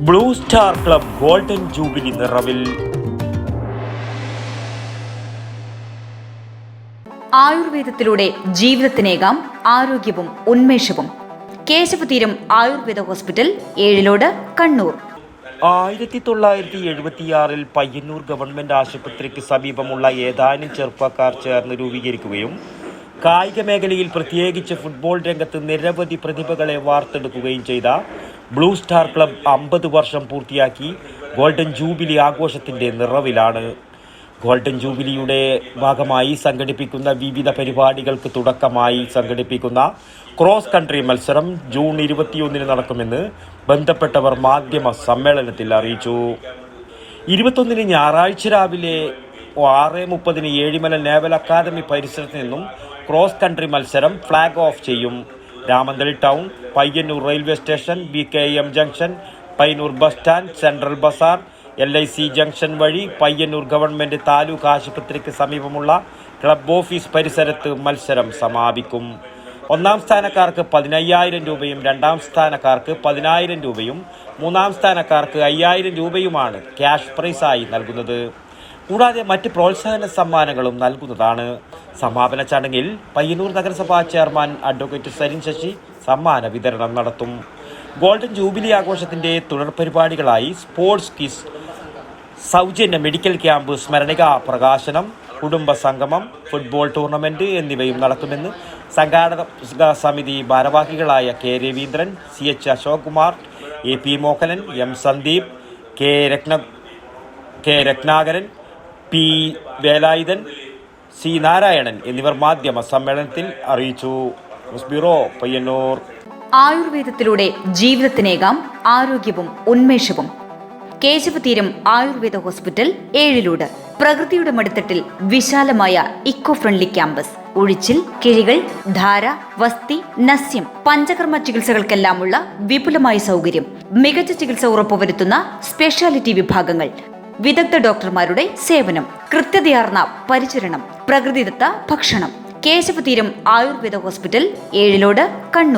Blue star club golden jubilee നിറവിൽ. ആയുർവേദത്തിലൂടെ ജീവിതത്തിനേകാം ആരോഗ്യവും ഉന്മേഷവും. കേശവതീരം ആയുർവേദ ഹോസ്പിറ്റൽ, ഏഴിലോട്, കണ്ണൂർ. 1976 പയ്യന്നൂർ ഗവൺമെന്റ് ആശുപത്രിക്ക് സമീപമുള്ള ഏതാനും ചെറുപ്പക്കാർ ചേർന്ന് രൂപീകരിക്കുകയും കായിക മേഖലയിൽ പ്രത്യേകിച്ച് ഫുട്ബോൾ രംഗത്ത് നിരവധി പ്രതിഭകളെ വാർത്തെടുക്കുകയും ചെയ്ത ബ്ലൂ സ്റ്റാർ ക്ലബ് 50 വർഷം പൂർത്തിയാക്കി ഗോൾഡൻ ജൂബിലി ആഘോഷത്തിൻ്റെ നിറവിലാണ്. ഗോൾഡൻ ജൂബിലിയുടെ ഭാഗമായി സംഘടിപ്പിക്കുന്ന വിവിധ പരിപാടികൾക്ക് തുടക്കമായി സംഘടിപ്പിക്കുന്ന ക്രോസ് കൺട്രി മത്സരം ജൂൺ 21 നടക്കുമെന്ന് ബന്ധപ്പെട്ടവർ മാധ്യമ സമ്മേളനത്തിൽ അറിയിച്ചു. 21 ഞായറാഴ്ച രാവിലെ 6:30 ഏഴിമല നേവൽ അക്കാദമി പരിസരത്ത് നിന്നും ക്രോസ് കൺട്രി മത്സരം ഫ്ലാഗ് ഓഫ് ചെയ്യും. Ramanthali town, Payyanur railway station, BKM junction, Payyanur bus stand, central bazaar, LIC junction വഴി പയ്യന്നൂർ ഗവൺമെൻറ് താലൂക്ക് ആശുപത്രിക്ക് സമീപമുള്ള ക്ലബ് ഓഫീസ് പരിസരത്ത് മത്സരം സമാപിക്കും. 1ാം സ്ഥാനക്കാർക്ക് 15,000 രൂപയും 2ാം സ്ഥാനക്കാർക്ക് 10,000 രൂപയും 3ാം സ്ഥാനക്കാർക്ക് 5,000 രൂപയുമാണ് ക്യാഷ് പ്രൈസായി നൽകുന്നത്. കൂടാതെ മറ്റ് പ്രോത്സാഹന സമ്മാനങ്ങളും നൽകുന്നതാണ്. സമാപന ചടങ്ങിൽ പയ്യന്നൂർ നഗരസഭാ ചെയർമാൻ അഡ്വക്കേറ്റ് സരിൻ ശശി സമ്മാന വിതരണം നടത്തും. ഗോൾഡൻ ജൂബിലി ആഘോഷത്തിൻ്റെ തുടർ പരിപാടികളായി സ്പോർട്സ് ക്വിസ്, സൗജന്യ മെഡിക്കൽ ക്യാമ്പ്, സ്മരണിക പ്രകാശനം, കുടുംബ സംഗമം, ഫുട്ബോൾ ടൂർണമെൻറ്റ് എന്നിവയും നടത്തുമെന്ന് സംഘാടക സമിതി ഭാരവാഹികളായ K. Raveendran, CH Ashok Kumar, AP Mohanan, M. Sandeep, K. Ratnakaran, P. Velayudhan, C. Narayanan എന്നിവർ മാധ്യമ സമ്മേളനത്തിൽ അറിയിച്ചു. News bureau, Payyanur. ആയുർവേദത്തിലൂടെ ജീവിതത്തിനേകാം ആരോഗ്യവും ഉന്മേഷവും. കേശവതീരം ആയുർവേദ ഹോസ്പിറ്റൽ, ഏഴിലോട്. പ്രകൃതിയുടെ മടിത്തട്ടിൽ വിശാലമായ ഇക്കോ ഫ്രണ്ട്ലി ക്യാമ്പസ്. ഒഴിച്ചിൽ, കിഴികൾ, ധാര, വസ്തി, നസ്യം, പഞ്ചകർമ്മ ചികിത്സകൾക്കെല്ലാമുള്ള വിപുലമായ സൗകര്യം. മികച്ച ചികിത്സ ഉറപ്പുവരുത്തുന്ന സ്പെഷ്യാലിറ്റി വിഭാഗങ്ങൾ, വിദഗ്ധ ഡോക്ടർമാരുടെ സേവനം, കൃത്യതയാർന്ന പരിചരണം, പ്രകൃതിദത്ത ഭക്ഷണം. കേശവതീരം ആയുർവേദ ഹോസ്പിറ്റൽ, ഏഴിലോട്, കണ്ണൂർ.